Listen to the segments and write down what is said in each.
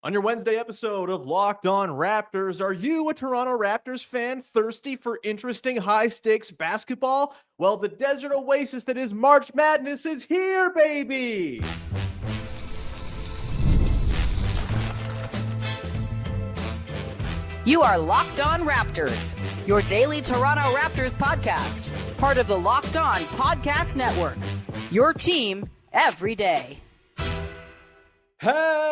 On your Wednesday episode of Locked On Raptors, are you a Toronto Raptors fan thirsty for interesting high-stakes basketball? Well, the desert oasis that is March Madness is here, baby! You are Locked On Raptors, your daily Toronto Raptors podcast, part of the Locked On Podcast Network, your team every day. Hey!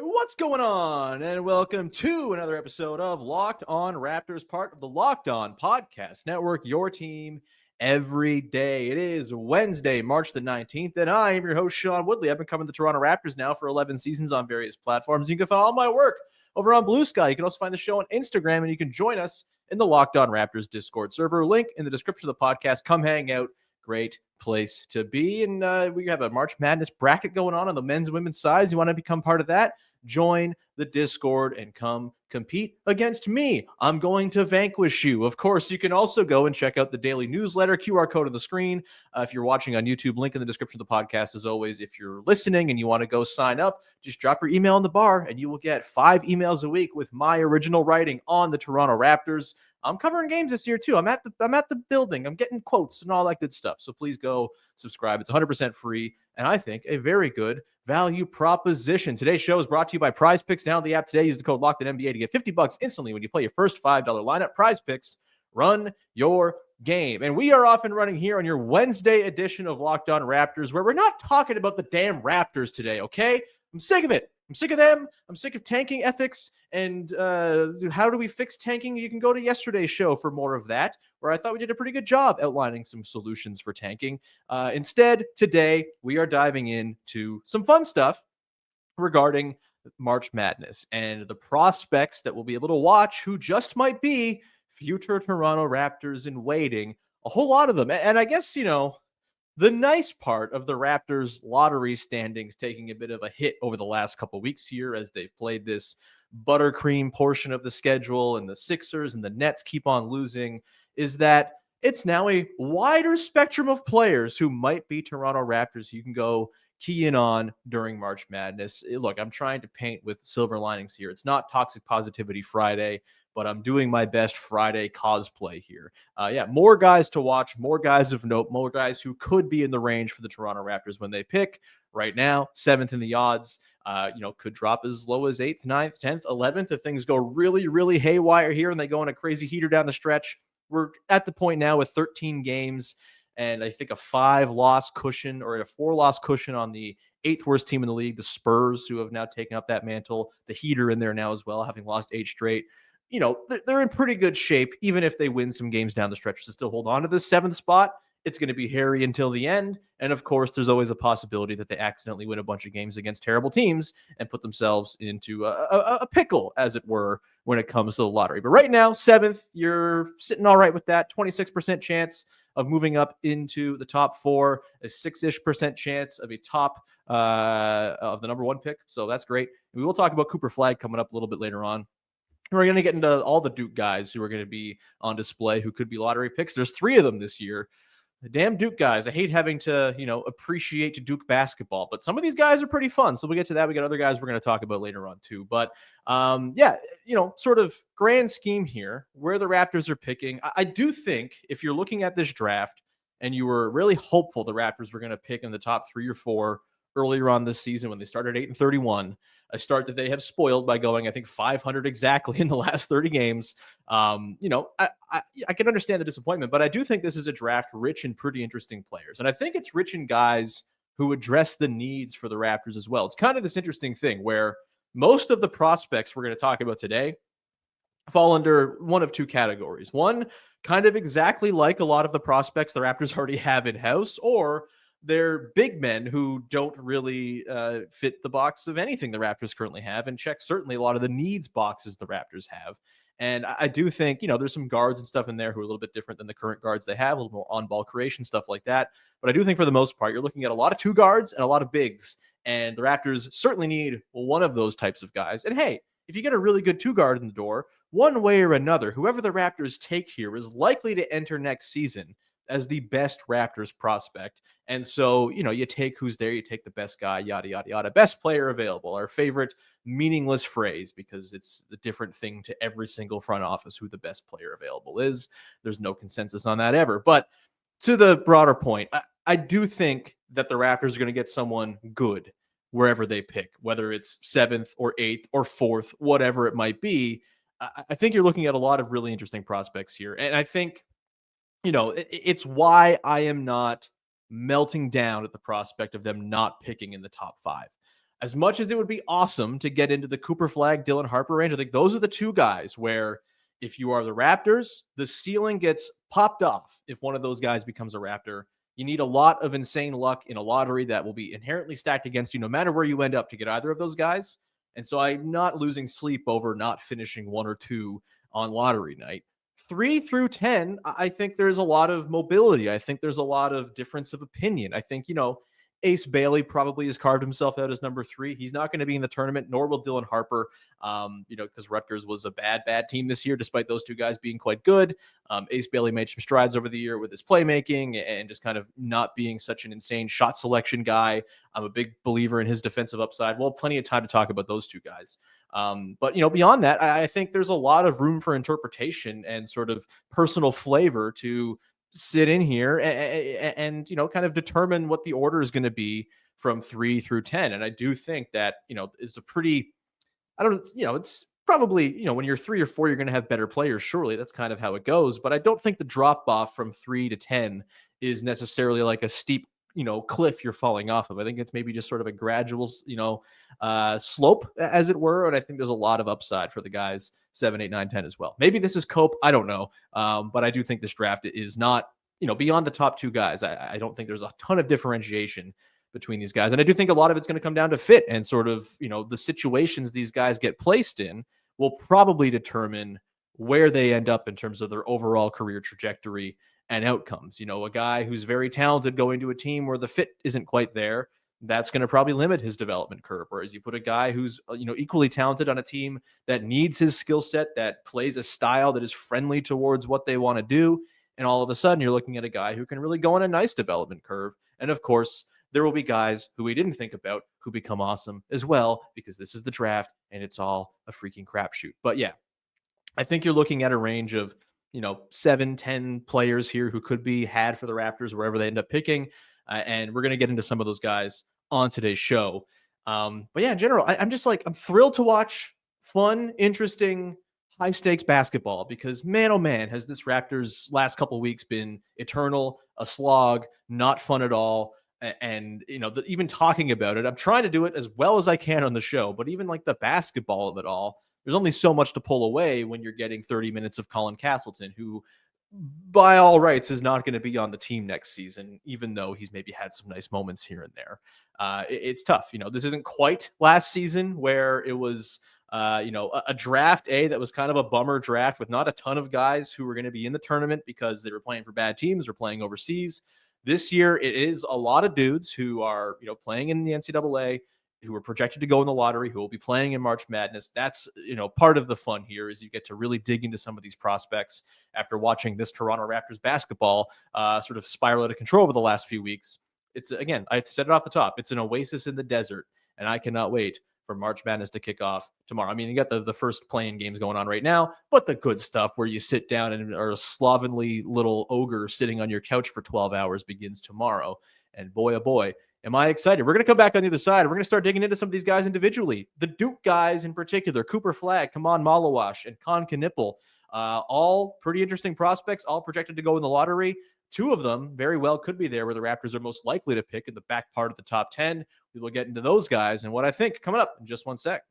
What's going on? And welcome to another episode of Locked On Raptors, part of the Locked On Podcast Network, your team every day. It is Wednesday, March the 19th, and I am your host, Sean Woodley. I've been covering the Toronto Raptors now for 11 seasons on various platforms. You can find all my work over on Blue Sky. You can also find the show on Instagram, and you can join us in the Locked On Raptors Discord server. Link in the description of the podcast. Come hang out. Great place to be. And we have a March Madness bracket going on the men's and women's sides. You want to become part of that? Join the Discord and come compete against me. I'm going to vanquish you. Of course, you can also go and check out the daily newsletter, QR code on the screen. If you're watching on YouTube, link in the description of the podcast. As always, if you're listening and you want to go sign up, just drop your email in the bar and you will get 5 emails a week with my original writing on the Toronto Raptors. I'm covering games this year too. I'm at the building. I'm getting quotes and all that good stuff. So please go subscribe. It's 100% free, and I think a very good value proposition. Today's show is brought to you by Prize Picks. Download the app today. Use the code LOCKEDONNBA to get $50 instantly when you play your first $5 lineup. Prize Picks. Run your game. And we are off and running here on your Wednesday edition of Locked On Raptors, where we're not talking about the damn Raptors today, okay? I'm sick of it. I'm sick of them. I'm sick of tanking ethics. And how do we fix tanking? You can go to yesterday's show for more of that, where I thought we did a pretty good job outlining some solutions for tanking. Instead, today, we are diving into some fun stuff regarding March Madness and the prospects that we'll be able to watch who just might be future Toronto Raptors in waiting. A whole lot of them. And I guess, the nice part of the Raptors lottery standings taking a bit of a hit over the last couple weeks here as they've played this buttercream portion of the schedule and the Sixers and the Nets keep on losing is that it's now a wider spectrum of players who might be Toronto Raptors you can go key in on during March Madness. Look, I'm trying to paint with silver linings here. It's not Toxic Positivity Friday, but I'm doing my best Friday cosplay here. More guys to watch, more guys of note, more guys who could be in the range for the Toronto Raptors when they pick. Right now, 7th in the odds, could drop as low as 8th, 9th, 10th, 11th if things go really, really haywire here and they go on a crazy heater down the stretch. We're at the point now with 13 games and I think a 5-loss cushion or a 4-loss cushion on the 8th worst team in the league, the Spurs, who have now taken up that mantle. The Heat are in there now as well, having lost 8 straight. They're in pretty good shape, even if they win some games down the stretch to still hold on to the 7th spot. It's going to be hairy until the end. And of course, there's always a possibility that they accidentally win a bunch of games against terrible teams and put themselves into a pickle, as it were, when it comes to the lottery. But right now, 7th, you're sitting all right with that. 26% chance of moving up into the top 4, a 6-ish% chance of a top of the number 1 pick. So that's great. We will talk about Cooper Flagg coming up a little bit later on. We're going to get into all the Duke guys who are going to be on display who could be lottery picks. There's 3 of them this year. The damn Duke guys. I hate having to, appreciate Duke basketball, but some of these guys are pretty fun. So we'll get to that. We got other guys we're going to talk about later on too. But sort of grand scheme here, where the Raptors are picking. I do think if you're looking at this draft and you were really hopeful the Raptors were going to pick in the top 3 or 4 earlier on this season when they started 8-31, a start that they have spoiled by going, I think, 500 exactly in the last 30 games. I can understand the disappointment, but I do think this is a draft rich in pretty interesting players. And I think it's rich in guys who address the needs for the Raptors as well. It's kind of this interesting thing where most of the prospects we're going to talk about today fall under one of 2 categories. One, kind of exactly like a lot of the prospects the Raptors already have in-house, or they're big men who don't really fit the box of anything the Raptors currently have and check certainly a lot of the needs boxes the Raptors have. And I do think, there's some guards and stuff in there who are a little bit different than the current guards they have, a little more on-ball creation, stuff like that. But I do think for the most part, you're looking at a lot of 2 guards and a lot of bigs. And the Raptors certainly need one of those types of guys. And hey, if you get a really good 2 guard in the door, one way or another, whoever the Raptors take here is likely to enter next season as the best Raptors prospect. And so, you take who's there, you take the best guy, yada, yada, yada. Best player available, our favorite meaningless phrase, because it's a different thing to every single front office who the best player available is. There's no consensus on that ever. But to the broader point, I do think that the Raptors are going to get someone good wherever they pick, whether it's 7th or 8th or 4th, whatever it might be. I think you're looking at a lot of really interesting prospects here. And I think, it's why I am not melting down at the prospect of them not picking in the top 5. As much as it would be awesome to get into the Cooper Flagg, Dylan Harper range, I think those are the two guys where if you are the Raptors, the ceiling gets popped off if one of those guys becomes a Raptor. You need a lot of insane luck in a lottery that will be inherently stacked against you no matter where you end up to get either of those guys. And so I'm not losing sleep over not finishing 1 or 2 on lottery night. 3 through 10, I think there's a lot of mobility. I think there's a lot of difference of opinion. I think, Ace Bailey probably has carved himself out as number 3. He's not going to be in the tournament, nor will Dylan Harper, because Rutgers was a bad team this year, despite those two guys being quite good. Ace Bailey made some strides over the year with his playmaking and just kind of not being such an insane shot selection guy. I'm a big believer in his defensive upside. Well, plenty of time to talk about those two guys. But beyond that, I think there's a lot of room for interpretation and sort of personal flavor to sit in here and kind of determine what the order is going to be from 3 through 10. And I do think that, is a pretty, it's probably, when you're 3 or 4, you're going to have better players. Surely that's kind of how it goes. But I don't think the drop off from 3 to 10 is necessarily like a steep, cliff you're falling off of. I think it's maybe just sort of a gradual, slope, as it were. And I think there's a lot of upside for the guys 7, 8, 9, 10 as well. Maybe this is cope. I don't know. But I do think this draft is not, beyond the top 2 guys. I don't think there's a ton of differentiation between these guys. And I do think a lot of it's going to come down to fit and sort of, the situations these guys get placed in will probably determine where they end up in terms of their overall career trajectory and outcomes. A guy who's very talented going to a team where the fit isn't quite there, that's going to probably limit his development curve. Whereas you put a guy who's, equally talented on a team that needs his skill set, that plays a style that is friendly towards what they want to do. And all of a sudden you're looking at a guy who can really go on a nice development curve. And of course, there will be guys who we didn't think about who become awesome as well, because this is the draft and it's all a freaking crapshoot. But yeah, I think you're looking at a range of, 7, 10 players here who could be had for the Raptors wherever they end up picking. And we're going to get into some of those guys on today's show. But yeah, in general, I'm thrilled to watch fun, interesting, high stakes basketball because man, oh man, has this Raptors last couple of weeks been eternal, a slog, not fun at all. And, even talking about it, I'm trying to do it as well as I can on the show, but even like the basketball of it all, there's only so much to pull away when you're getting 30 minutes of Colin Castleton, who by all rights is not going to be on the team next season, even though he's maybe had some nice moments here and there. It's tough. This isn't quite last season where it was, a draft that was kind of a bummer draft with not a ton of guys who were going to be in the tournament because they were playing for bad teams or playing overseas. This year, it is a lot of dudes who are, playing in the NCAA, who are projected to go in the lottery, who will be playing in March Madness. That's, part of the fun here is you get to really dig into some of these prospects after watching this Toronto Raptors basketball sort of spiral out of control over the last few weeks. It's, again, I said it off the top, it's an oasis in the desert, and I cannot wait for March Madness to kick off tomorrow. I mean, you got the first playing games going on right now, but the good stuff where you sit down and are a slovenly little ogre sitting on your couch for 12 hours begins tomorrow. And boy, oh boy, am I excited. We're going to come back on the other side. We're going to start digging into some of these guys individually. The Duke guys in particular, Cooper Flagg, Khaman, Maluach, and Knueppel, all pretty interesting prospects, all projected to go in the lottery. 2 of them very well could be there where the Raptors are most likely to pick in the back part of the top 10. We will get into those guys and what I think coming up in just one sec.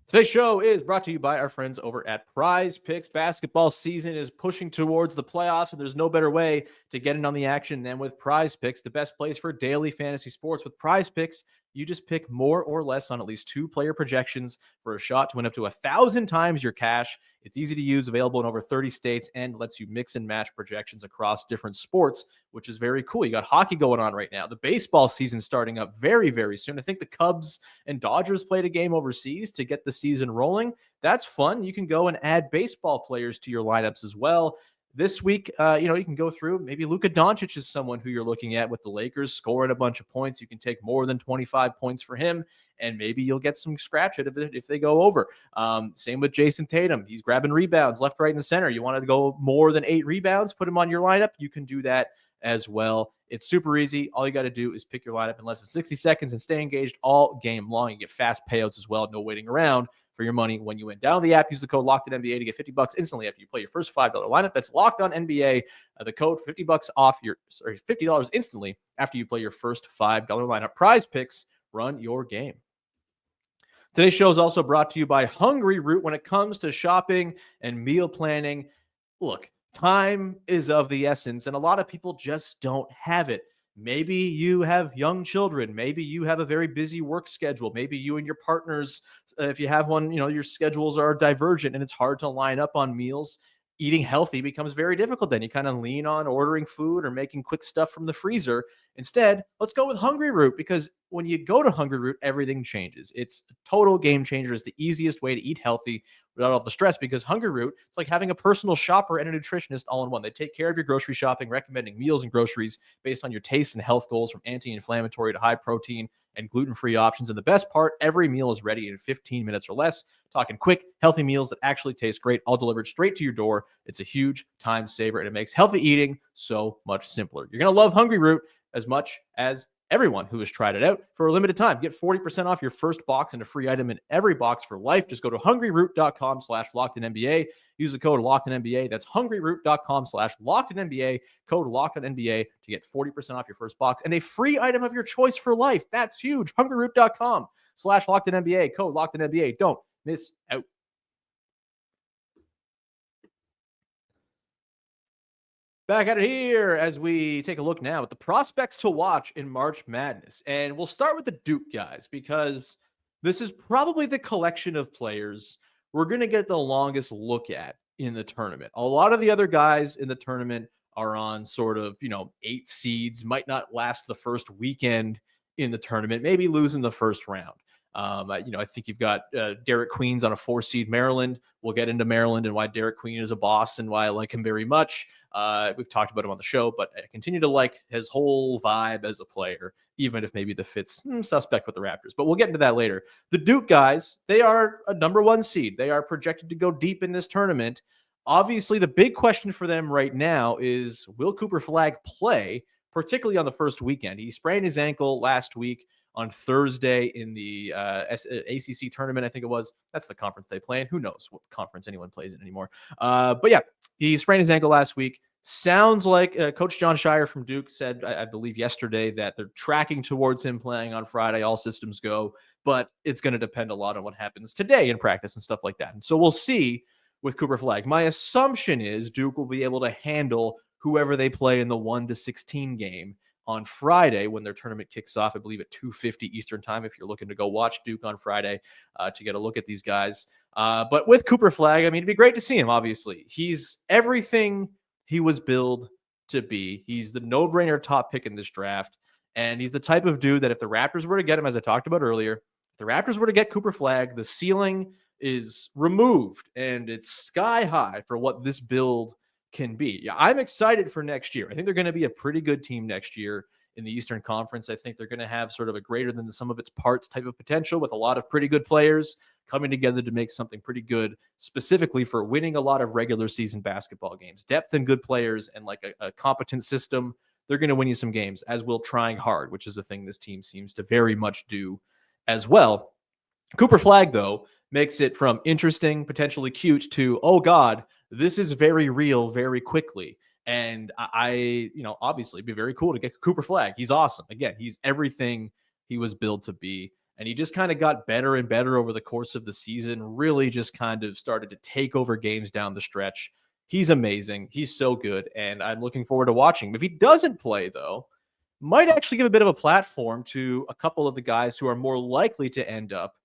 Today's show is brought to you by our friends over at Prize Picks. Basketball season is pushing towards the playoffs, and there's no better way to get in on the action than with Prize Picks, the best place for daily fantasy sports. With Prize Picks, you just pick more or less on at least 2 player projections for a shot to win up to 1,000 times your cash. It's easy to use, available in over 30 states, and lets you mix and match projections across different sports, which is very cool. You got hockey going on right now. The baseball season starting up very, very soon. I think the Cubs and Dodgers played a game overseas to get the season rolling. That's fun. You can go and add baseball players to your lineups as well. This week, you can go through. Maybe Luka Doncic is someone who you're looking at with the Lakers scoring a bunch of points. You can take more than 25 points for him, and maybe you'll get some scratch out of it if they go over. Same with Jason Tatum. He's grabbing rebounds left, right, and center. You want to go more than 8 rebounds, put him on your lineup. You can do that as well. It's super easy. All you got to do is pick your lineup in less than 60 seconds and stay engaged all game long. You get fast payouts as well. No waiting around for your money when you win. Download the app, use the code LOCKEDONNBA to get $50 instantly after you play your first $5 lineup. That's Locked On NBA. The code $50 off $50 instantly after you play your first $5 lineup. Prize Picks, run your game. Today's show is also brought to you by Hungry Root. When it comes to shopping and meal planning, look, time is of the essence, and a lot of people just don't have it. Maybe you have young children. Maybe you have a very busy work schedule. Maybe you and your partners, if you have one, your schedules are divergent and it's hard to line up on meals. Eating healthy becomes very difficult. Then you kind of lean on ordering food or making quick stuff from the freezer. Instead, let's go with Hungry Root, because when you go to Hungry Root, everything changes. It's a total game changer. It's the easiest way to eat healthy without all the stress, because Hungry Root, it's like having a personal shopper and a nutritionist all in one. They take care of your grocery shopping, recommending meals and groceries based on your taste and health goals, from anti-inflammatory to high protein and gluten-free options. And the best part, every meal is ready in 15 minutes or less. Talking quick, healthy meals that actually taste great, all delivered straight to your door. It's a huge time saver, and it makes healthy eating so much simpler. You're going to love Hungry Root as much as everyone who has tried it out. For a limited time, get 40% off your first box and a free item in every box for life. Just go to hungryroot.com/LockedInNBA. Use the code LockedInNBA. That's hungryroot.com/LockedInNBA. Code LockedInNBA to get 40% off your first box and a free item of your choice for life. That's huge. hungryroot.com/LockedInNBA. Code LockedInNBA. Don't miss out. Back at it here as we take a look now at the prospects to watch in March Madness. And we'll start with the Duke guys, because this is probably the collection of players we're going to get the longest look at in the tournament. A lot of the other guys in the tournament are on sort of, 8 seeds, might not last the first weekend in the tournament, maybe lose in the first round. I think you've got Derik Queen's on a 4-seed Maryland. We'll get into Maryland and why Derik Queen is a boss and why I like him very much. We've talked about him on the show, but I continue to like his whole vibe as a player, even if maybe the fit's suspect with the Raptors. But we'll get into that later. The Duke guys, they are a number 1 seed. They are projected to go deep in this tournament. Obviously, the big question for them right now is, will Cooper Flagg play, particularly on the first weekend? He sprained his ankle last week on Thursday in the ACC tournament, I think it was. That's the conference they play in. Who knows what conference anyone plays in anymore. But yeah, he sprained his ankle last week. Sounds like Coach John Shire from Duke said, I believe yesterday, that they're tracking towards him playing on Friday. All systems go, but it's going to depend a lot on what happens today in practice and stuff like that. And so we'll see with Cooper Flagg. My assumption is Duke will be able to handle whoever they play in the 1-16 game on Friday when their tournament kicks off, I believe at 2:50 Eastern time, if you're looking to go watch Duke on Friday to get a look at these guys. But with Cooper Flagg, it'd be great to see him, obviously. He's everything he was billed to be. He's the no-brainer top pick in this draft, and he's the type of dude that if the Raptors were to get him, as I talked about earlier, if the Raptors were to get Cooper Flagg, the ceiling is removed, and it's sky high for what this build can be. Yeah, I'm excited for next year. I think they're going to be a pretty good team next year in the Eastern Conference. I think they're going to have sort of a greater than the sum of its parts type of potential, with a lot of pretty good players coming together to make something pretty good, specifically for winning a lot of regular season basketball games. Depth and good players and like a competent system, they're going to win you some games, as will trying hard, which is a thing this team seems to very much do as well. Cooper Flagg, though, makes it from interesting, potentially cute, to, oh God, this is very real very quickly. And obviously it'd be very cool to get Cooper Flagg. He's awesome. Again, he's everything he was built to be. And he just kind of got better and better over the course of the season, really just kind of started to take over games down the stretch. He's amazing. He's so good. And I'm looking forward to watching him. If he doesn't play, though, might actually give a bit of a platform to a couple of the guys who are more likely to end up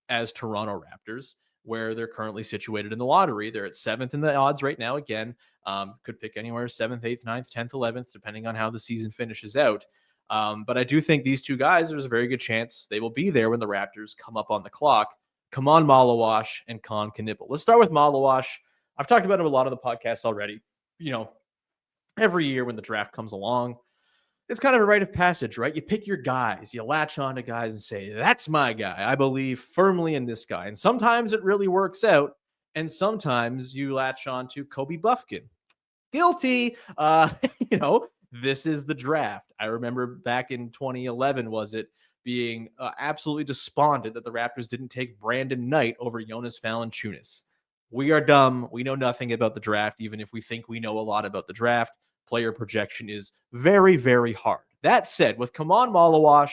as Toronto Raptors. where they're currently situated in the lottery. They're at 7th in the odds right now. Again, could pick anywhere 7th, 8th, 9th, 10th, 11th, depending on how the season finishes out. But I do think these two guys, there's a very good chance they will be there when the Raptors come up on the clock. Khaman Maluach and Knueppel. Let's start with Maluach. I've talked about him a lot on the podcast already. Every year when the draft comes along, it's kind of a rite of passage, right? You pick your guys, you latch on to guys and say, that's my guy. I believe firmly in this guy. And sometimes it really works out. And sometimes you latch on to Kobe Buffkin. Guilty. This is the draft. I remember back in 2011, was it, being absolutely despondent that the Raptors didn't take Brandon Knight over Jonas Valanciunas. We are dumb. We know nothing about the draft, even if we think we know a lot about the draft. Player projection is very, very hard. That said, with Khaman Maluach,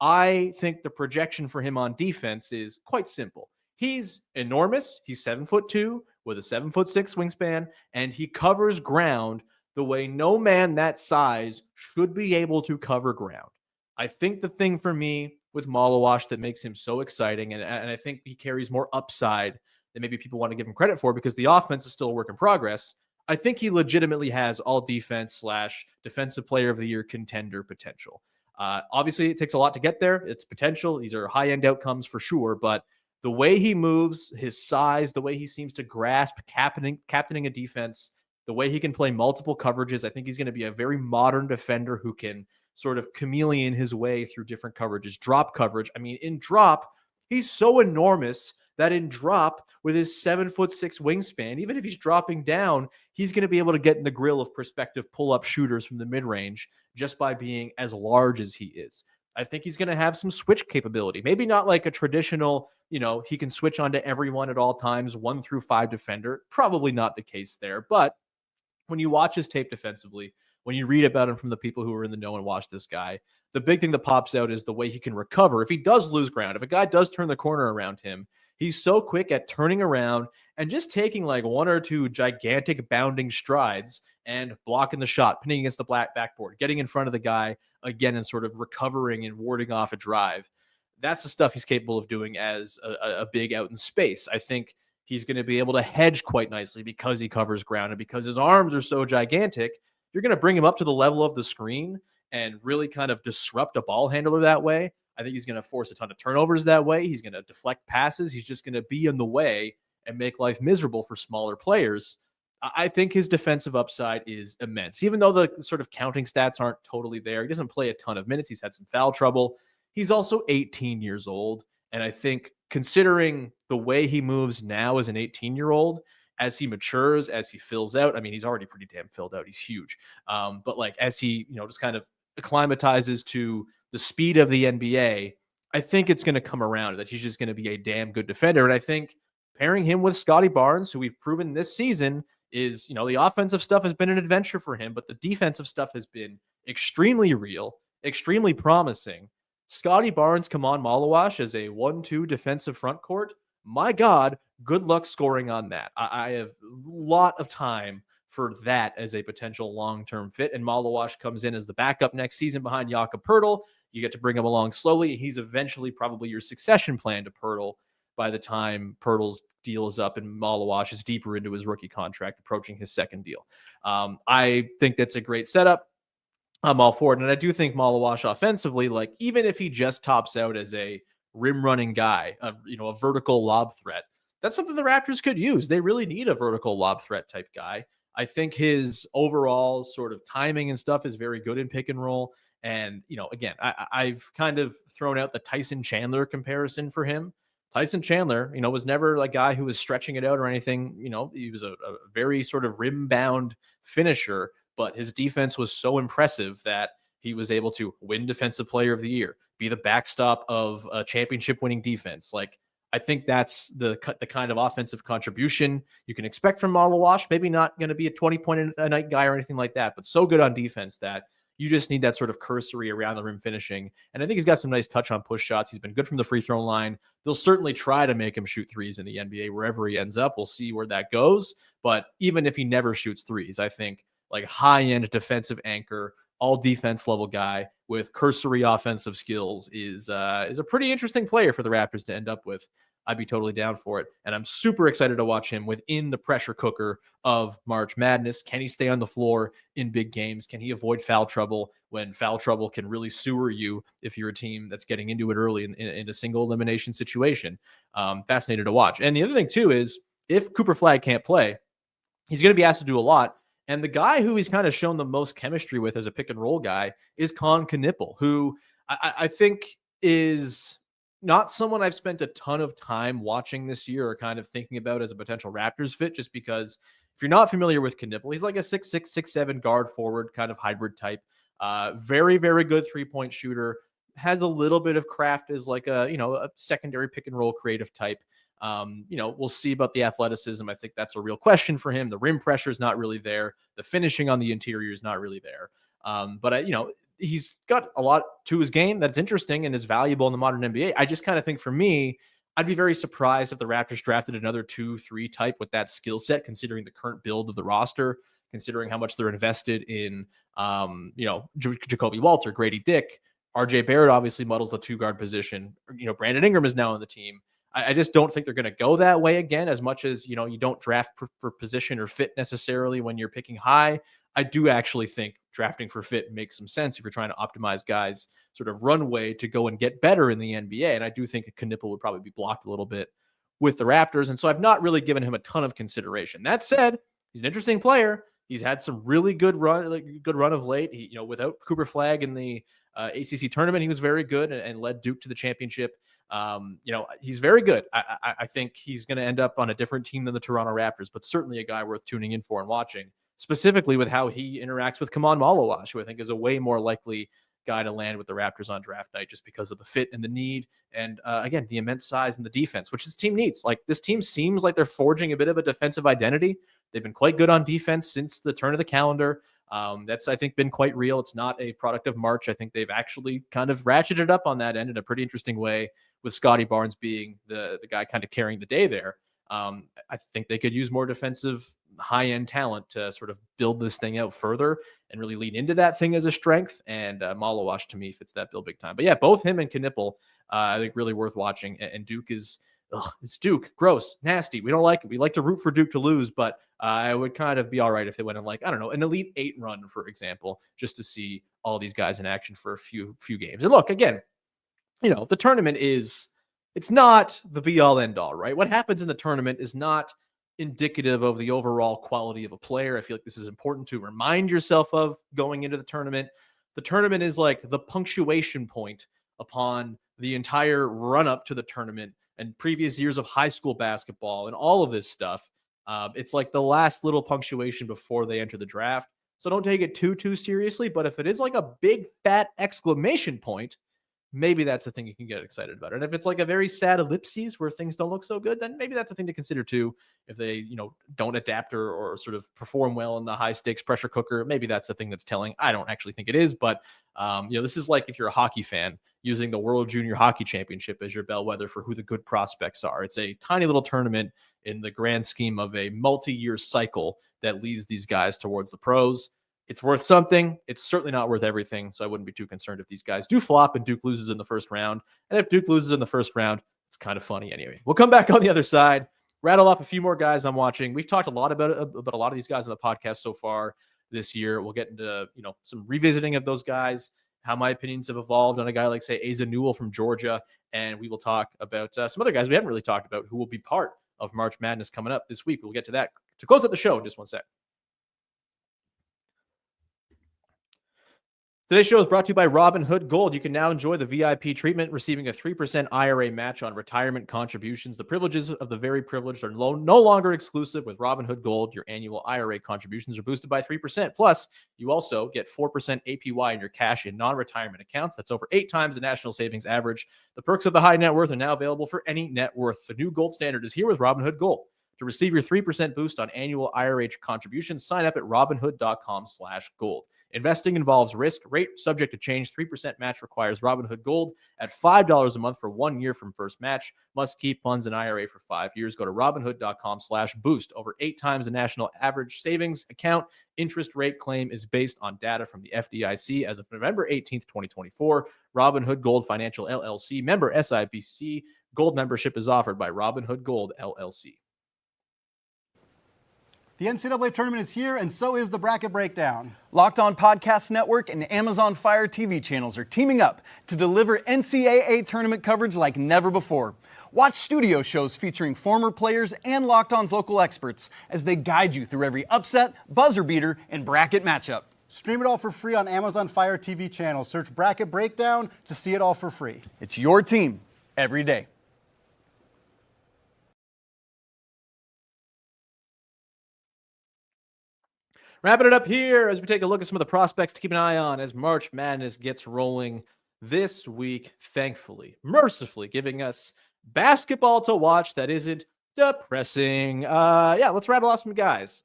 I think the projection for him on defense is quite simple. He's enormous. He's 7'2" with a 7'6" wingspan, and he covers ground the way no man that size should be able to cover ground. I think the thing for me with Maluach that makes him so exciting, and I think he carries more upside than maybe people want to give him credit for, because the offense is still a work in progress. I think he legitimately has all defense / defensive player of the year contender potential. Obviously, it takes a lot to get there. It's potential. These are high-end outcomes for sure, but the way he moves, his size, the way he seems to grasp captaining a defense, the way he can play multiple coverages, I think he's going to be a very modern defender who can sort of chameleon his way through different coverages. Drop coverage. I mean, in drop, he's so enormous that in drop, with his 7'6" wingspan, even if he's dropping down, he's going to be able to get in the grill of prospective pull-up shooters from the mid-range just by being as large as he is. I think he's going to have some switch capability. Maybe not like a traditional, he can switch onto everyone at all times, 1 through 5 defender. Probably not the case there. But when you watch his tape defensively, when you read about him from the people who are in the know and watch this guy, the big thing that pops out is the way he can recover. If he does lose ground, if a guy does turn the corner around him, he's so quick at turning around and just taking like 1 or 2 gigantic bounding strides and blocking the shot, pinning against the backboard, getting in front of the guy again and sort of recovering and warding off a drive. That's the stuff he's capable of doing as a big out in space. I think he's going to be able to hedge quite nicely because he covers ground, and because his arms are so gigantic, you're going to bring him up to the level of the screen and really kind of disrupt a ball handler that way. I think he's going to force a ton of turnovers that way. He's going to deflect passes. He's just going to be in the way and make life miserable for smaller players. I think his defensive upside is immense. Even though the sort of counting stats aren't totally there, he doesn't play a ton of minutes. He's had some foul trouble. He's also 18 years old. And I think considering the way he moves now as an 18-year-old, as he matures, as he fills out, I mean, he's already pretty damn filled out. He's huge. But like as he, just kind of acclimatizes to the speed of the NBA, I think it's going to come around that he's just going to be a damn good defender. And I think pairing him with Scotty Barnes, who we've proven this season is, the offensive stuff has been an adventure for him, but the defensive stuff has been extremely real, extremely promising. Scotty Barnes, Khaman Maluach as a 1-2 defensive front court. My God, good luck scoring on that. I have a lot of time for that as a potential long-term fit. And Maluach comes in as the backup next season behind Jakob Poeltl. You get to bring him along slowly. He's eventually probably your succession plan to Poeltl by the time Poeltl's deal is up and Maluach is deeper into his rookie contract, approaching his second deal. I think that's a great setup. I'm all for it. And I do think Maluach offensively, like even if he just tops out as a rim running guy, a vertical lob threat, that's something the Raptors could use. They really need a vertical lob threat type guy. I think his overall sort of timing and stuff is very good in pick and roll. And, again, I've kind of thrown out the Tyson Chandler comparison for him. Tyson Chandler, was never a guy who was stretching it out or anything. He was a very sort of rim bound finisher, but his defense was so impressive that he was able to win Defensive Player of the Year, be the backstop of a championship winning defense. I think that's the kind of offensive contribution you can expect from Maluach. Maybe not going to be a 20-point-a-night guy or anything like that, but so good on defense that you just need that sort of cursory around the rim finishing. And I think he's got some nice touch on push shots. He's been good from the free throw line. They'll certainly try to make him shoot threes in the NBA wherever he ends up. We'll see where that goes. But even if he never shoots threes, I think high-end defensive anchor, all defense level guy with cursory offensive skills is a pretty interesting player for the Raptors to end up with. I'd be totally down for it. And I'm super excited to watch him within the pressure cooker of March Madness. Can he stay on the floor in big games? Can he avoid foul trouble when foul trouble can really sewer you if you're a team that's getting into it early in a single elimination situation? Fascinated to watch. And the other thing, too, is if Cooper Flagg can't play, he's going to be asked to do a lot. And the guy who he's kind of shown the most chemistry with as a pick and roll guy is Knueppel, who I think is not someone I've spent a ton of time watching this year or kind of thinking about as a potential Raptors fit, just because if you're not familiar with Knueppel, he's like a 6'6", 6'7" guard forward kind of hybrid type. Very, very good 3-point shooter. Has a little bit of craft as like a secondary pick and roll creative type. We'll see about the athleticism. I think that's a real question for him. The rim pressure is not really there. The finishing on the interior is not really there. But he's got a lot to his game that's interesting and is valuable in the modern NBA. I just kind of think for me, I'd be very surprised if the Raptors drafted another 2-3 type with that skill set, considering the current build of the roster, considering how much they're invested in, Jacoby Walter, Grady Dick, RJ Barrett obviously muddles the 2-guard position. Brandon Ingram is now on the team. I just don't think they're going to go that way again, as much as, you don't draft for position or fit necessarily when you're picking high. I do actually think drafting for fit makes some sense if you're trying to optimize guys' sort of runway to go and get better in the NBA. And I do think Knueppel would probably be blocked a little bit with the Raptors. And so I've not really given him a ton of consideration. That said, he's an interesting player. He's had some really good run of late. He, without Cooper Flagg in the ACC tournament, he was very good and led Duke to the championship. He's very good. I think he's going to end up on a different team than the Toronto Raptors, but certainly a guy worth tuning in for and watching, specifically with how he interacts with Khaman Maluach, who I think is a way more likely guy to land with the Raptors on draft night, just because of the fit and the need. And again, the immense size and the defense, which this team needs. Like, this team seems like they're forging a bit of a defensive identity. They've been quite good on defense since the turn of the calendar. That's, I think, been quite real. It's not a product of March. I think they've actually kind of ratcheted up on that end in a pretty interesting way, with Scotty Barnes being the guy kind of carrying the day there. I think they could use more defensive high-end talent to sort of build this thing out further and really lean into that thing as a strength. And Maluach, to me, fits that bill big time. But yeah, both him and Knueppel, I think, really worth watching. And Duke is, it's Duke. Gross, nasty. We don't like it. We like to root for Duke to lose, but I would kind of be all right if they went in, like, I don't know, an Elite 8 run, for example, just to see all these guys in action for a few games. And look, again, the tournament it's not the be all end all, right? What happens in the tournament is not indicative of the overall quality of a player. I feel like this is important to remind yourself of going into the tournament. The tournament is like the punctuation point upon the entire run up to the tournament and previous years of high school basketball and all of this stuff. It's like the last little punctuation before they enter the draft. So don't take it too seriously. But if it is like a big fat exclamation point, maybe that's the thing you can get excited about. And if it's like a very sad ellipses where things don't look so good, then maybe that's a thing to consider too. If they, don't adapt or sort of perform well in the high stakes pressure cooker, maybe that's the thing that's telling. I don't actually think it is, but this is like if you're a hockey fan using the World Junior Hockey Championship as your bellwether for who the good prospects are. It's a tiny little tournament in the grand scheme of a multi-year cycle that leads these guys towards the pros. It's worth something. It's certainly not worth everything. So I wouldn't be too concerned if these guys do flop and Duke loses in the first round. And if Duke loses in the first round, it's kind of funny anyway. We'll come back on the other side, rattle off a few more guys I'm watching. We've talked a lot about a lot of these guys on the podcast so far this year. We'll get into, some revisiting of those guys, how my opinions have evolved on a guy like, say, Asa Newell from Georgia. And we will talk about some other guys we haven't really talked about who will be part of March Madness coming up this week. We'll get to that to close out the show in just one sec. Today's show is brought to you by Robinhood Gold. You can now enjoy the VIP treatment, receiving a 3% IRA match on retirement contributions. The privileges of the very privileged are no longer exclusive with Robinhood Gold. Your annual IRA contributions are boosted by 3%. Plus, you also get 4% APY in your cash in non-retirement accounts. That's over 8 times the national savings average. The perks of the high net worth are now available for any net worth. The new gold standard is here with Robinhood Gold. To receive your 3% boost on annual IRA contributions, sign up at robinhood.com/gold. Investing involves risk, rate subject to change, 3% match requires Robinhood Gold at $5 a month for 1 year from first match. Must keep funds in IRA for 5 years. Go to Robinhood.com/boost. Over 8 times the national average savings account. Interest rate claim is based on data from the FDIC as of November 18th, 2024. Robinhood Gold Financial LLC, member SIPC. Gold membership is offered by Robinhood Gold LLC. The NCAA tournament is here, and so is the Bracket Breakdown. Locked On Podcast Network and Amazon Fire TV channels are teaming up to deliver NCAA tournament coverage like never before. Watch studio shows featuring former players and Locked On's local experts as they guide you through every upset, buzzer beater, and bracket matchup. Stream it all for free on Amazon Fire TV channel. Search Bracket Breakdown to see it all for free. It's your team every day. Wrapping it up here as we take a look at some of the prospects to keep an eye on as March Madness gets rolling this week, thankfully, mercifully giving us basketball to watch that isn't depressing. Let's rattle off some guys.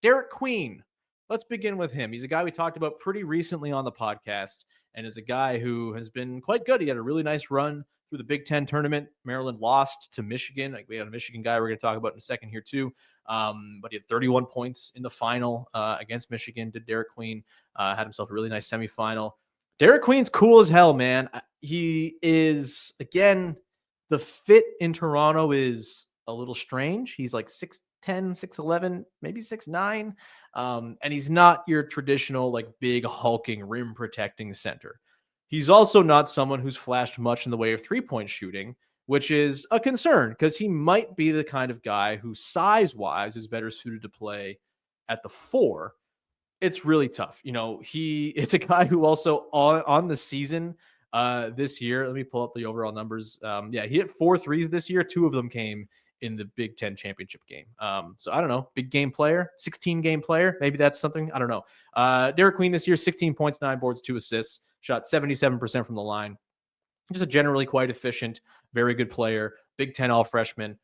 Derik Queen, let's begin with him. He's a guy we talked about pretty recently on the podcast and is a guy who has been quite good. He had a really nice run through the Big Ten tournament. Maryland lost to Michigan. We had a Michigan guy we're going to talk about in a second here too. But he had 31 points in the final against Michigan. Did Derik Queen had himself a really nice semifinal. Derik Queen's cool as hell, man. He is, again, the fit in Toronto is a little strange. He's like 6'10", 6'11", maybe 6'9", and he's not your traditional like big hulking rim protecting center. He's also not someone who's flashed much in the way of three-point shooting, which is a concern because he might be the kind of guy who size-wise is better suited to play at the 4. It's really tough. It's a guy who also on the season this year, let me pull up the overall numbers. He hit 4 threes this year. 2 of them came in the Big Ten championship game. So I don't know, big game player, 16 game player. Maybe that's something. I don't know. Derik Queen this year, 16 points, 9 boards, 2 assists, shot 77% from the line. Just a generally quite efficient, very good player. Big Ten all freshman,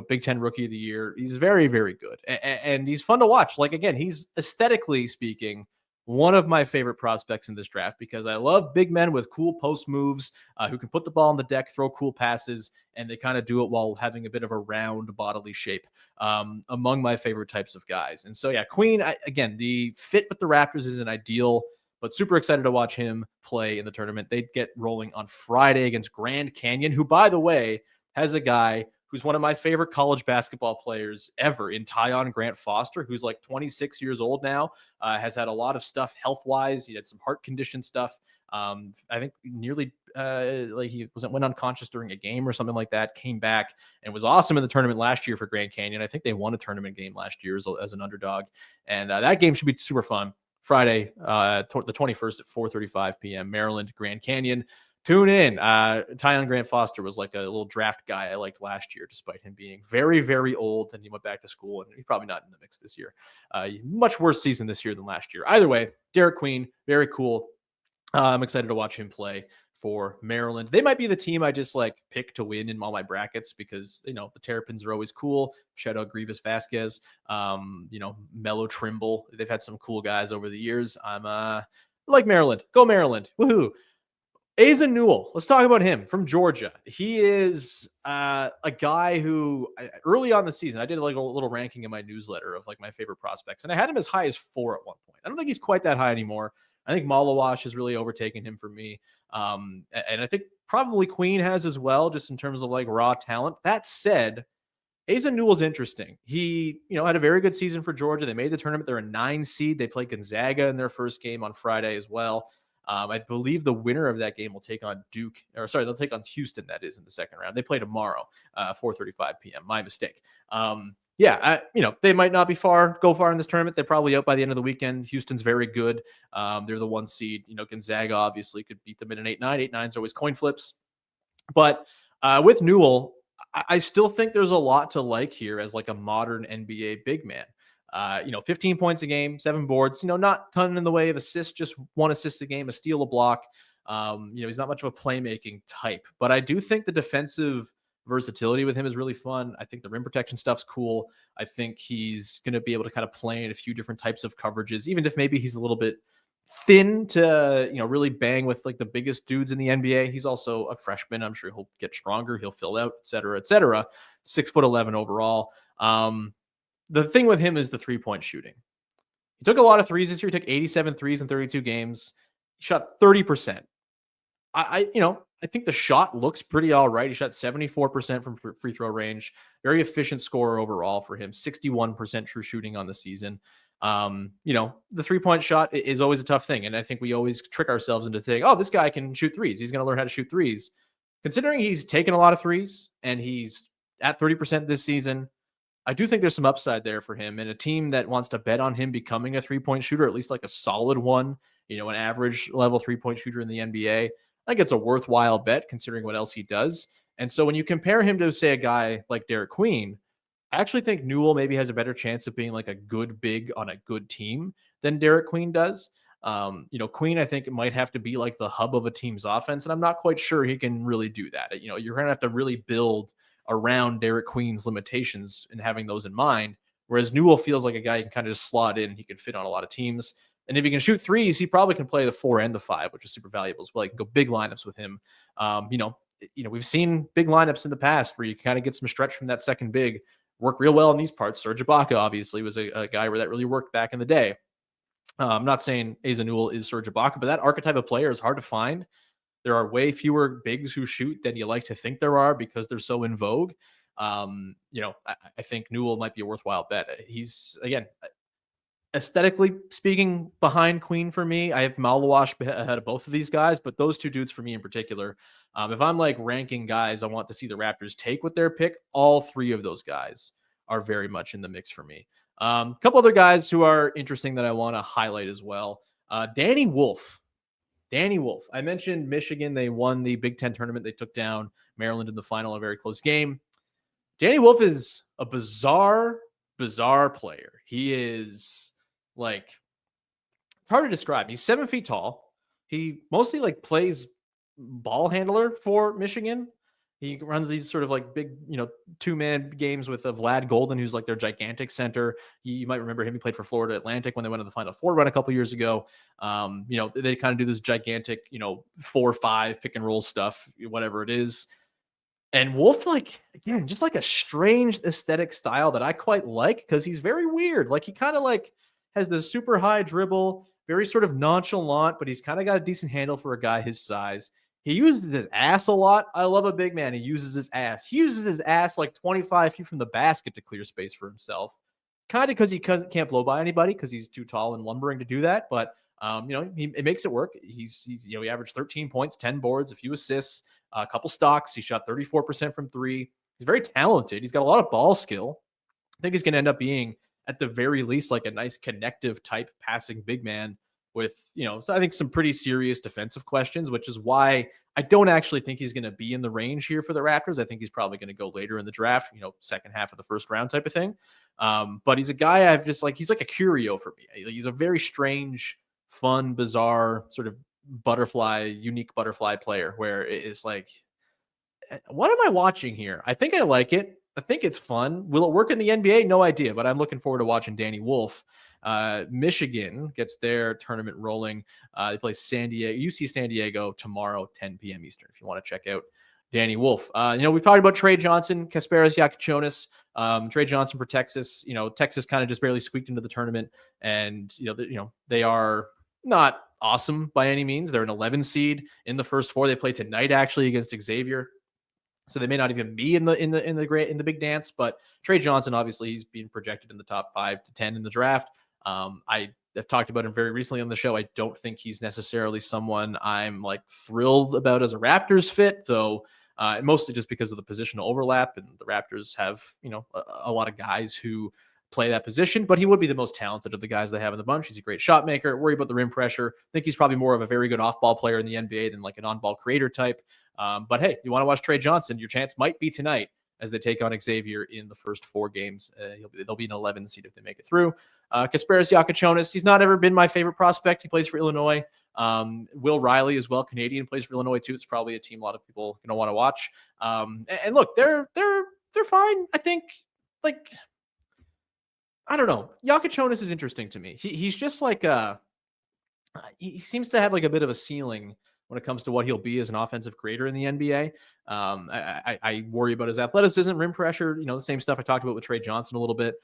Big Ten rookie of the year. He's very, very good. And he's fun to watch. Like, again, he's aesthetically speaking, one of my favorite prospects in this draft because I love big men with cool post moves who can put the ball on the deck, throw cool passes, and they kind of do it while having a bit of a round bodily shape. Among my favorite types of guys. And so, Queen, again, the fit with the Raptors isn't ideal, but super excited to watch him play in the tournament. They get rolling on Friday against Grand Canyon, who, by the way, has a guy who's one of my favorite college basketball players ever in Tyon Grant Foster, who's like 26 years old now, has had a lot of stuff health-wise. He had some heart condition stuff. I think nearly he went unconscious during a game or something like that, came back and was awesome in the tournament last year for Grand Canyon. I think they won a tournament game last year as an underdog. And that game should be super fun. Friday, the 21st at 4:35 p.m., Maryland, Grand Canyon. Tune in. Tyon Grant Foster was like a little draft guy I liked last year, despite him being very, very old, and he went back to school, and he's probably not in the mix this year. Much worse season this year than last year. Either way, Derik Queen, very cool. I'm excited to watch him play for Maryland. They might be the team I just like pick to win in all my brackets because, the Terrapins are always cool. Shout out Grievous Vasquez, Melo Trimble. They've had some cool guys over the years. I'm like Maryland. Go Maryland. Woohoo. Asa Newell. Let's talk about him from Georgia. He is a guy who early on the season, I did like a little ranking in my newsletter of like my favorite prospects. And I had him as high as 4 at one point. I don't think he's quite that high anymore. I think Maluach has really overtaken him for me. And I think probably Queen has as well, just in terms of like raw talent. That said, Asa Newell's interesting. He, had a very good season for Georgia. They made the tournament. They're a 9 seed. They played Gonzaga in their first game on Friday as well. I believe the winner of that game will take on they'll take on Houston, that is, in the second round. They play tomorrow, 4:35 p.m. My mistake. They might not go far in this tournament. They're probably out by the end of the weekend. Houston's very good. They're the 1 seed. Gonzaga obviously could beat them in an 8-9. 8-9's always coin flips. But with Newell, I still think there's a lot to like here as like a modern NBA big man. 15 points a game, 7 boards, not ton in the way of assists, just 1 assist a game, a steal, a block. He's not much of a playmaking type, but I do think the defensive versatility with him is really fun. I think the rim protection stuff's cool. I think he's going to be able to kind of play in a few different types of coverages, even if maybe he's a little bit thin to, really bang with like the biggest dudes in the NBA. He's also a freshman. I'm sure he'll get stronger. He'll fill out, et cetera, et cetera. 6'11" overall. The thing with him is the 3-point shooting. He took a lot of threes this year. He took 87 threes in 32 games. He shot 30%. I think the shot looks pretty all right. He shot 74% from free throw range. Very efficient scorer overall for him. 61% true shooting on the season. The 3-point shot is always a tough thing. And I think we always trick ourselves into thinking, oh, this guy can shoot threes. He's going to learn how to shoot threes. Considering he's taken a lot of threes and he's at 30% this season, I do think there's some upside there for him, and a team that wants to bet on him becoming a 3-point shooter, at least like a solid one, an average level 3-point shooter in the NBA. I think it's a worthwhile bet considering what else he does. And so when you compare him to, say, a guy like Derik Queen, I actually think Newell maybe has a better chance of being like a good big on a good team than Derik Queen does. Queen, I think, might have to be like the hub of a team's offense, and I'm not quite sure he can really do that. You're going to have to really build around Derik Queen's limitations and having those in mind, whereas Newell feels like a guy you can kind of just slot in. He can fit on a lot of teams. And if he can shoot threes, he probably can play the 4 and the 5, which is super valuable as well. You can go big lineups with him. We've seen big lineups in the past where you kind of get some stretch from that second big, work real well in these parts. Serge Ibaka obviously was a guy where that really worked back in the day. I'm not saying Asa Newell is Serge Ibaka, but that archetype of player is hard to find. There are way fewer bigs who shoot than you like to think there are because they're so in vogue. I think Newell might be a worthwhile bet. He's, again, aesthetically speaking, behind Queen for me. I have Maluach ahead of both of these guys, but those two dudes for me in particular, if I'm like ranking guys I want to see the Raptors take with their pick, all 3 of those guys are very much in the mix for me. A couple other guys who are interesting that I want to highlight as well. Danny Wolf. I mentioned Michigan. They won the Big Ten tournament. They took down Maryland in the final, a very close game. Danny Wolf is a bizarre player. He is like, it's hard to describe. He's 7 feet tall. He mostly like plays ball handler for Michigan. He runs these sort of like big, 2-man games with Vlad Golden, who's like their gigantic center. You might remember him. He played for Florida Atlantic when they went to the Final Four run a couple years ago. They kind of do this gigantic, 4-5 pick and roll stuff, whatever it is. And Wolf, like, again, just like a strange aesthetic style that I quite like because he's very weird. Like, he kind of like has this super high dribble, very sort of nonchalant, but he's kind of got a decent handle for a guy his size. He uses his ass a lot. I love a big man. He uses his ass. He uses his ass like 25 feet from the basket to clear space for himself. Kind of because he can't blow by anybody because he's too tall and lumbering to do that. But, it makes it work. He averaged 13 points, 10 boards, a few assists, a couple stocks. He shot 34% from 3. He's very talented. He's got a lot of ball skill. I think he's going to end up being, at the very least, like a nice connective type passing big man with, so I think some pretty serious defensive questions, which is why I don't actually think he's going to be in the range here for the Raptors. I think he's probably going to go later in the draft, second half of the first round type of thing. But he's a guy I've just like, he's like a curio for me. He's a very strange, fun, bizarre sort of unique butterfly player where it's like, what am I watching here? I think I like it. I think it's fun. Will it work in the NBA? No idea, but I'm looking forward to watching Danny Wolf. Michigan gets their tournament rolling. They play UC San Diego tomorrow, 10 p.m. Eastern, if you want to check out Danny Wolf. We've talked about Tre Johnson, Kasaparas Jakucionias, Tre Johnson for Texas. Texas kind of just barely squeaked into the tournament, and they are not awesome by any means. They're an 11 seed in the first 4. They play tonight actually against Xavier. So they may not even be in the big dance, but Tre Johnson, obviously, he's being projected in the top 5 to 10 in the draft. I have talked about him very recently on the show. I don't think he's necessarily someone I'm like thrilled about as a Raptors fit, though, mostly just because of the positional overlap, and the Raptors have, a lot of guys who play that position, but he would be the most talented of the guys they have in the bunch. He's a great shot maker. Worry about the rim pressure. I think he's probably more of a very good off-ball player in the NBA than like an on-ball creator type. But hey, you want to watch Tre Johnson, your chance might be tonight as they take on Xavier in the first 4 games. They'll be an 11 seed if they make it through. Kasaparas Jakucionias, he's not ever been my favorite prospect. He plays for Illinois. Will Riley as well, Canadian, plays for Illinois too. It's probably a team a lot of people going to want to watch. And look, they're fine. I think, like, I don't know. Jakucionias is interesting to me. He's just like he seems to have like a bit of a ceiling when it comes to what he'll be as an offensive creator in the NBA. I worry about his athleticism, rim pressure, the same stuff I talked about with Tre Johnson a little bit.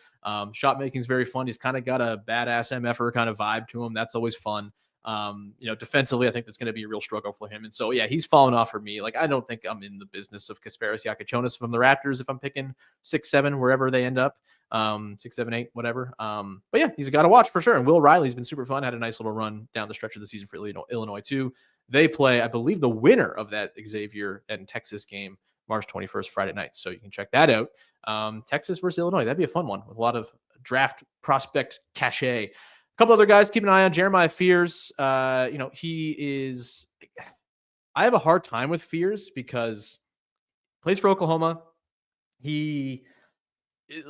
Shot making is very fun. He's kind of got a badass MFer kind of vibe to him. That's always fun. Defensively, I think that's going to be a real struggle for him. And so, yeah, he's fallen off for me. Like, I don't think I'm in the business of Kasaparas Jakucionias from the Raptors if I'm picking 6-7, wherever they end up. 6, 7, 8, whatever. But yeah, he's a guy to watch for sure. And Will Riley's been super fun. Had a nice little run down the stretch of the season for Illinois too. They play, I believe, the winner of that Xavier and Texas game, March 21st, Friday night. So you can check that out. Texas versus Illinois. That'd be a fun one with a lot of draft prospect cachet. A couple other guys, keep an eye on. Jeremiah Fears. He is, I have a hard time with Fears because he plays for Oklahoma. He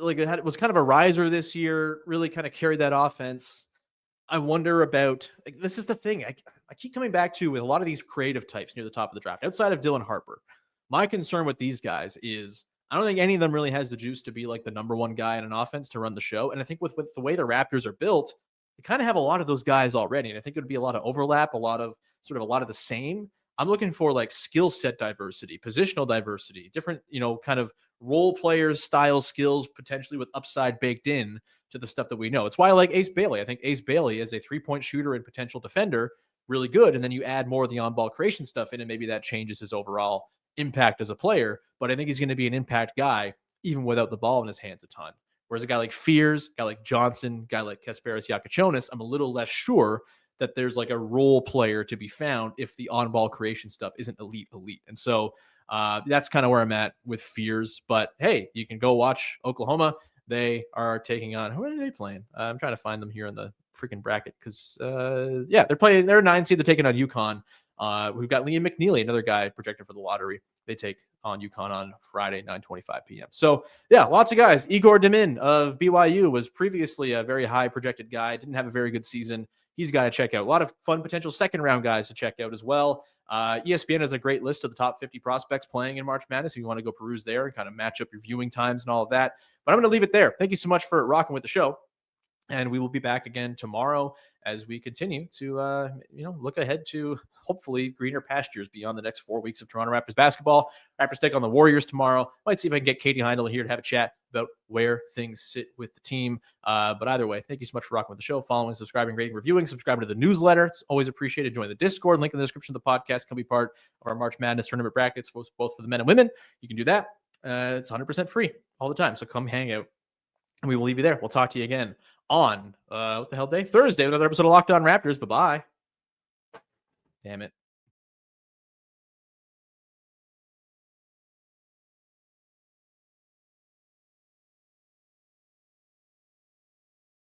was kind of a riser this year, really kind of carried that offense. I wonder about, this is the thing I keep coming back to with a lot of these creative types near the top of the draft, outside of Dylan Harper. My concern with these guys is I don't think any of them really has the juice to be like the number one guy in an offense to run the show. And I think with the way the Raptors are built, they kind of have a lot of those guys already. And I think it would be a lot of overlap, a lot of the same. I'm looking for like skill set diversity, positional diversity, different, kind of role players, style, skills, potentially with upside baked in to the stuff that we know. It's why I like Ace Bailey. I think Ace Bailey is a 3-point shooter and potential defender, really good. And then you add more of the on-ball creation stuff in, and maybe that changes his overall impact as a player. But I think he's going to be an impact guy, even without the ball in his hands a ton. Whereas a guy like Fears, a guy like Johnson, a guy like Kasaparas Jakucionias, I'm a little less sure that there's like a role player to be found if the on-ball creation stuff isn't elite. And so that's kind of where I'm at with Fears. But hey, you can go watch Oklahoma. They are taking on, who are they playing? I'm trying to find them here in the freaking bracket because, they're a 9 seed. They're taking on UConn. We've got Liam McNeely, another guy projected for the lottery. They take on UConn on Friday, 9:25 p.m. So, yeah, lots of guys. Igor Demin of BYU was previously a very high projected guy, didn't have a very good season. He's got to check out. A lot of fun potential second-round guys to check out as well. ESPN has a great list of the top 50 prospects playing in March Madness if you want to go peruse there and kind of match up your viewing times and all of that. But I'm going to leave it there. Thank you so much for rocking with the show. And we will be back again tomorrow as we continue to, look ahead to hopefully greener pastures beyond the next 4 weeks of Toronto Raptors basketball. Raptors take on the Warriors tomorrow. Might see if I can get Katie Heindel here to have a chat about where things sit with the team. But either way, thank you so much for rocking with the show, following, subscribing, rating, reviewing, subscribing to the newsletter. It's always appreciated. Join the Discord. Link in the description of the podcast. Can be part of our March Madness tournament brackets, both for the men and women. You can do that. It's 100% free all the time. So come hang out. And we will leave you there. We'll talk to you again on, what the hell day? Thursday, another episode of Locked On Raptors. Bye-bye. Damn it.